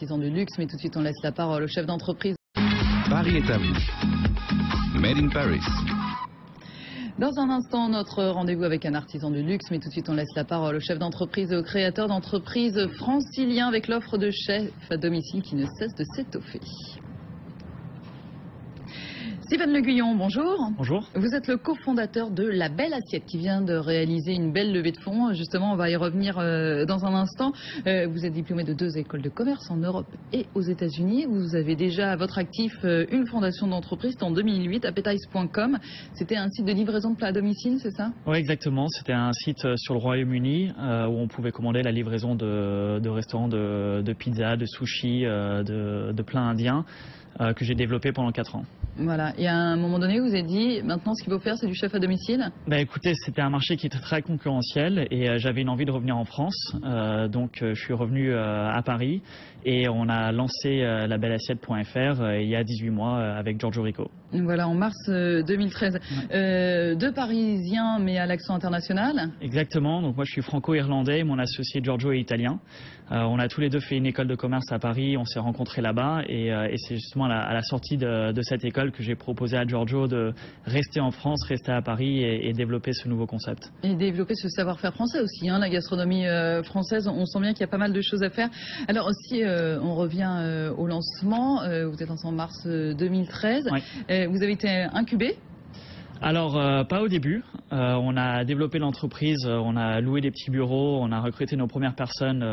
artisan du luxe, mais tout de suite on laisse la parole au chef d'entreprise. Paris est à vous. Made in Paris. Dans un instant, notre rendez-vous avec un artisan du luxe, mais tout de suite on laisse la parole au chef d'entreprise et au créateur d'entreprise francilien avec l'offre de chef à domicile qui ne cesse de s'étoffer. Stéphane Le Guyon, bonjour. Bonjour. Vous êtes le cofondateur de La Belle Assiette qui vient de réaliser une belle levée de fonds. Justement, on va y revenir dans un instant. Vous êtes diplômé de 2 écoles de commerce en Europe et aux États-Unis. Vous avez déjà à votre actif une fondation d'entreprise en 2008, appetize.com. C'était un site de livraison de plats à domicile, c'est ça? Oui, exactement. C'était un site sur le Royaume-Uni où on pouvait commander la livraison de restaurants de pizza, de sushi, de plats indiens que j'ai développé pendant 4 ans. Voilà. Et à un moment donné, vous avez dit, maintenant, ce qu'il faut faire, c'est du chef à domicile? Bah, écoutez, c'était un marché qui était très concurrentiel et j'avais une envie de revenir en France. Donc, je suis revenu à Paris et on a lancé labelleassiette.fr il y a 18 mois avec Giorgio Rico. Voilà, en mars 2013. Ouais. 2 Parisiens, mais à l'accent international? Exactement. Donc, moi, je suis franco-irlandais et mon associé Giorgio est italien. On a tous les deux fait une école de commerce à Paris. On s'est rencontrés là-bas et c'est justement à la sortie de cette école que j'ai proposé à Giorgio de rester en France, rester à Paris et développer ce nouveau concept. Et développer ce savoir-faire français aussi, hein, la gastronomie française, on sent bien qu'il y a pas mal de choses à faire. Alors si on revient au lancement, vous êtes lancé en mars 2013, Ouais. vous avez été incubé? Alors, pas au début. On a développé l'entreprise, on a loué des petits bureaux, on a recruté nos premières personnes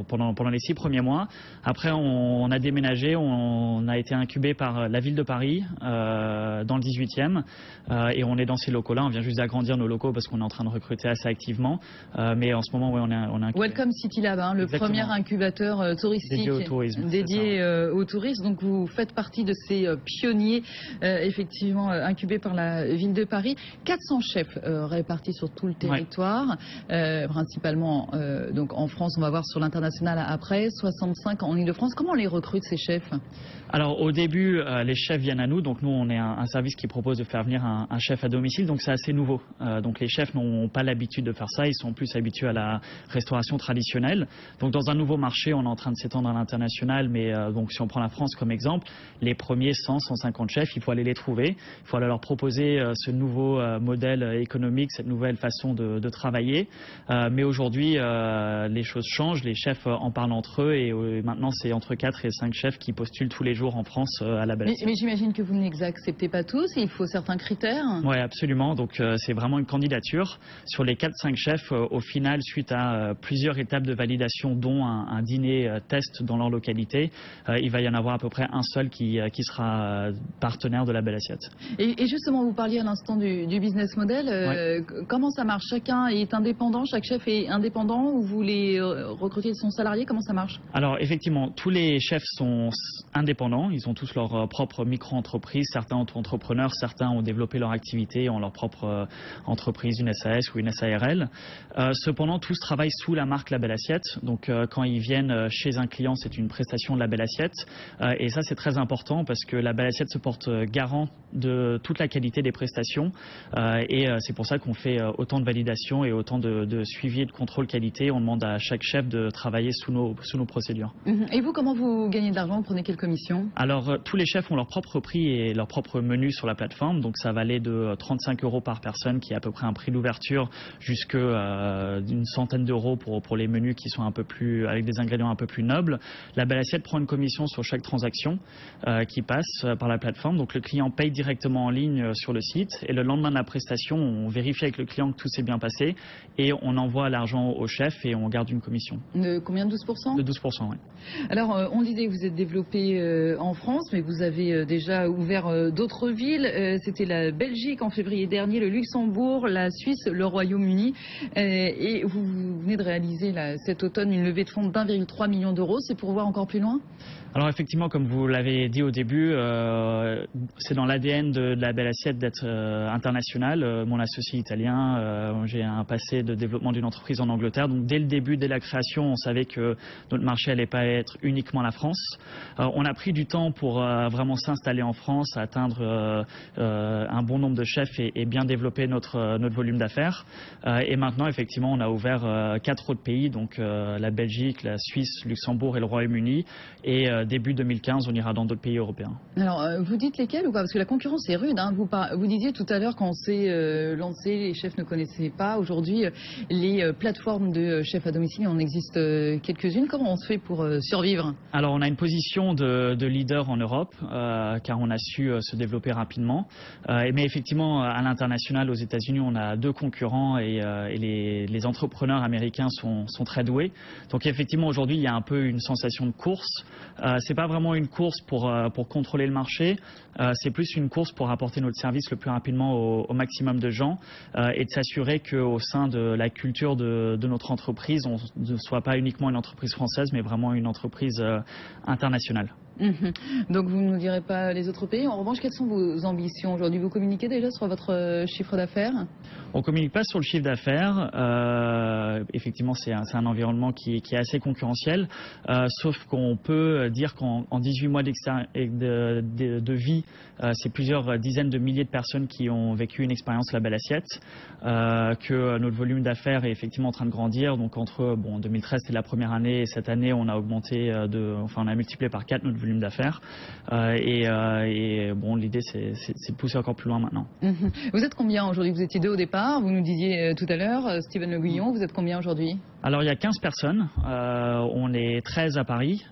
pendant les 6 premiers mois. Après, on a déménagé, on a été incubé par la ville de Paris, dans le 18e. Et on est dans ces locaux-là. On vient juste d'agrandir nos locaux parce qu'on est en train de recruter assez activement. Mais en ce moment, ouais, on est incubé. Welcome City Lab, hein, le Exactement. premier incubateur touristique Dédié au tourisme. dédié au tourisme. Donc vous faites partie de ces pionniers effectivement incubés par la ville de Paris. 400 chefs répartis sur tout le territoire, principalement donc en France, on va voir sur l'international après, 65 en Ile-de-France. Comment on les recrute ces chefs? Alors au début, les chefs viennent à nous, donc nous on est un service qui propose de faire venir un chef à domicile, donc c'est assez nouveau. Donc les chefs n'ont pas l'habitude de faire ça, ils sont plus habitués à la restauration traditionnelle. Donc dans un nouveau marché, on est en train de s'étendre à l'international, mais donc si on prend la France comme exemple, les premiers 100, 150 chefs, il faut aller les trouver, il faut aller leur proposer ce nouveau modèle économique, cette nouvelle façon de travailler. Mais aujourd'hui, les choses changent, les chefs en parlent entre eux et maintenant c'est entre 4 et 5 chefs qui postulent tous les jours en France à la Belle Assiette. Mais j'imagine que vous ne les acceptez pas tous, il faut certains critères. Oui, absolument. Donc c'est vraiment une candidature. Sur les 4-5 chefs, au final, suite à plusieurs étapes de validation, dont un dîner test dans leur localité, il va y en avoir à peu près un seul qui sera partenaire de la Belle Assiette. Et justement, vous parliez à l'instant du business model. Comment ça marche? Chacun est indépendant, chaque chef est indépendant ou vous les recrutez, sont salariés? Comment ça marche? Alors effectivement, tous les chefs sont indépendants, ils ont tous leur propre micro-entreprise, certains auto-entrepreneurs, certains ont développé leur activité, ont leur propre entreprise, une SAS ou une SARL. Cependant, tous travaillent sous la marque La Belle Assiette, donc quand ils viennent chez un client, c'est une prestation de La Belle Assiette. Et ça, c'est très important parce que La Belle Assiette se porte garant de toute la qualité des prestations. Et c'est pour ça qu'on fait autant de validation et autant de suivi et de contrôle qualité. On demande à chaque chef de travailler sous nos procédures. Et vous, comment vous gagnez de l'argent? Vous prenez quelle commission? Alors, tous les chefs ont leur propre prix et leur propre menu sur la plateforme. Donc, ça va aller de 35 € par personne, qui est à peu près un prix d'ouverture, jusqu'à une centaine d'euros pour les menus qui sont un peu plus, avec des ingrédients un peu plus nobles. La Belle Assiette prend une commission sur chaque transaction qui passe par la plateforme. Donc, le client paye directement en ligne sur le site et le lendemain de la prestation, on vérifie avec le client que tout s'est bien passé et on envoie l'argent au chef et on garde une commission. De combien? De 12%? De 12%, oui. Alors, on disait que vous êtes développé en France, mais vous avez déjà ouvert d'autres villes. C'était la Belgique en février dernier, le Luxembourg, la Suisse, le Royaume-Uni. Et vous venez de réaliser cet automne une levée de fonds d'1,3 million d'euros. C'est pour voir encore plus loin? Alors effectivement, comme vous l'avez dit au début, c'est dans l'ADN de la Belle Belle Assiette d'être international. Mon associé italien, j'ai un passé de développement d'une entreprise en Angleterre. Donc dès le début, dès la création, on savait que notre marché n'allait pas être uniquement la France. On a pris du temps pour vraiment s'installer en France, atteindre un bon nombre de chefs et bien développer notre volume d'affaires. Et maintenant, effectivement, on a ouvert 4 autres pays, donc la Belgique, la Suisse, Luxembourg et le Royaume-Uni. Et début 2015, on ira dans d'autres pays européens. Alors, vous dites lesquels ou pas? Parce que la concurrence est rude. Hein. Vous disiez tout à l'heure quand on s'est lancé, les chefs ne connaissaient pas. Aujourd'hui, les plateformes de chefs à domicile, il en existe quelques-unes. Comment on se fait pour survivre? Alors, on a une position de leader en Europe, car on a su se développer rapidement. Mais effectivement, à l'international, aux États-Unis, on a 2 concurrents et les entrepreneurs américains sont très doués. Donc, effectivement, aujourd'hui, il y a un peu une sensation de course. C'est pas vraiment une course pour contrôler le marché, c'est plus une course pour apporter notre service le plus rapidement au maximum de gens et de s'assurer qu'au sein de la culture de notre entreprise, on ne soit pas uniquement une entreprise française, mais vraiment une entreprise internationale. Donc vous ne nous direz pas les autres pays. En revanche, quelles sont vos ambitions aujourd'hui? Vous communiquez déjà sur votre chiffre d'affaires? On ne communique pas sur le chiffre d'affaires. Effectivement, c'est un environnement qui est assez concurrentiel. Sauf qu'on peut dire qu'en 18 mois de vie, c'est plusieurs dizaines de milliers de personnes qui ont vécu une expérience La Belle Assiette. Que notre volume d'affaires est effectivement en train de grandir. Donc entre 2013 c'était la première année et cette année on a augmenté on a multiplié par 4 notre volume d'affaires. L'idée c'est de pousser encore plus loin maintenant. Vous êtes combien aujourd'hui? Vous étiez 2 au départ, vous nous disiez tout à l'heure, Steven Le Guillon, vous êtes combien aujourd'hui? Alors il y a 15 personnes, on est 13 à Paris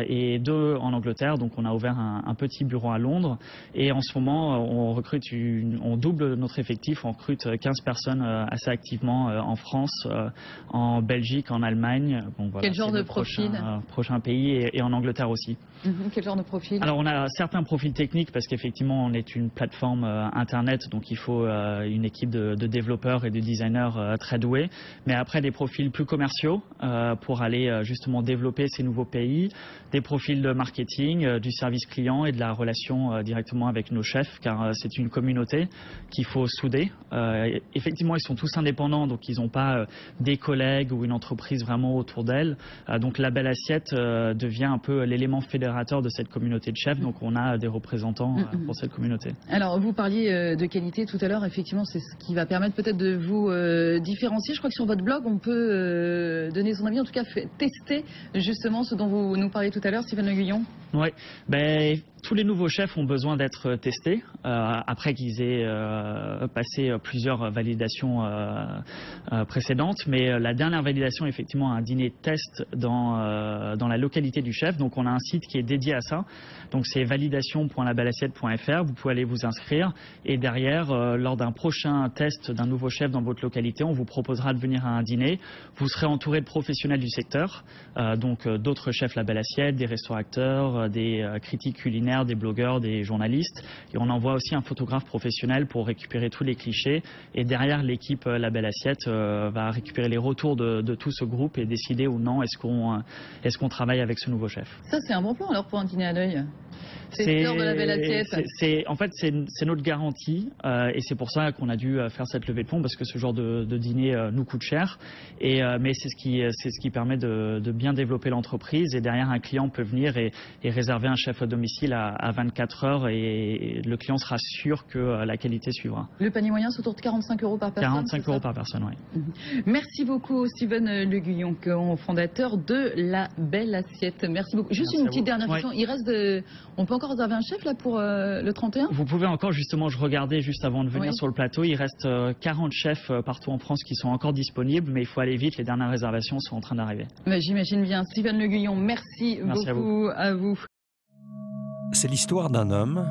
et 2 en Angleterre, donc on a ouvert un petit bureau à Londres et en ce moment on double notre effectif, on recrute 15 personnes assez activement en France, en Belgique, en Allemagne. Quel genre de profil? Prochain pays et en Angleterre aussi. Quel genre de profil? Alors on a certains profils techniques parce qu'effectivement on est une plateforme internet, donc il faut une équipe de développeurs et de designers très doués, mais après des profils plus commerciaux pour aller justement développer ces nouveaux pays, des profils de marketing, du service client et de la relation directement avec nos chefs, car c'est une communauté qu'il faut souder. Effectivement ils sont tous indépendants, donc ils n'ont pas des collègues ou une entreprise vraiment autour d'elles, donc La Belle Assiette devient un peu l'élément fédérateur de cette communauté de chefs, donc on a des représentants pour cette communauté. Alors vous parliez de qualité tout à l'heure, effectivement c'est ce qui va permettre peut-être de vous différencier. Je crois que sur votre blog on peut donner son avis, en tout cas tester justement ce dont vous nous parliez tout à l'heure, Steven Le Guillon. Oui, tous les nouveaux chefs ont besoin d'être testés après qu'ils aient passé plusieurs validations précédentes. Mais la dernière validation, effectivement, un dîner test dans la localité du chef. Donc on a un site qui est dédié à ça. Donc c'est validation.labelassiette.fr. Vous pouvez aller vous inscrire et derrière, lors d'un prochain test d'un nouveau chef dans votre localité, on vous proposera de venir à un dîner. Vous serez entouré de professionnels du secteur, donc d'autres chefs La Belle Assiette, des restaurateurs, des critiques culinaires, des blogueurs, des journalistes, et on envoie aussi un photographe professionnel pour récupérer tous les clichés, et derrière l'équipe La Belle Assiette va récupérer les retours de tout ce groupe et décider ou non est-ce qu'on travaille avec ce nouveau chef. Ça c'est un bon plan alors pour un dîner à l'œil. C'est l'heure de La Belle Assiette. En fait, c'est notre garantie et c'est pour ça qu'on a dû faire cette levée de fonds, parce que ce genre de dîner nous coûte cher. Mais c'est ce qui permet de bien développer l'entreprise, et derrière un client peut venir et réserver un chef à domicile à 24 heures et le client sera sûr que la qualité suivra. Le panier moyen c'est autour de 45 € par personne? 45 € par personne, oui. Merci beaucoup Steven Le Guillon, fondateur de La Belle Assiette. Merci beaucoup. Juste une petite dernière question. Il reste on peut encore réserver un chef là pour le 31? Vous pouvez encore, justement, je regardais juste avant de venir sur le plateau, il reste 40 chefs partout en France qui sont encore disponibles, mais il faut aller vite, les dernières réservations sont en train d'arriver. J'imagine bien. Steven Le Guillon, merci beaucoup à vous. C'est l'histoire d'un homme,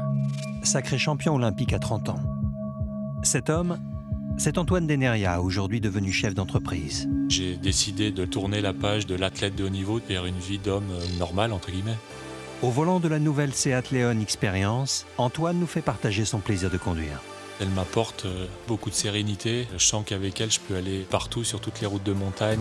sacré champion olympique à 30 ans. Cet homme, c'est Antoine Deneria, aujourd'hui devenu chef d'entreprise. J'ai décidé de tourner la page de l'athlète de haut niveau vers une vie d'homme normal, entre guillemets. Au volant de la nouvelle Seat Leon Experience, Antoine nous fait partager son plaisir de conduire. Elle m'apporte beaucoup de sérénité. Je sens qu'avec elle, je peux aller partout sur toutes les routes de montagne.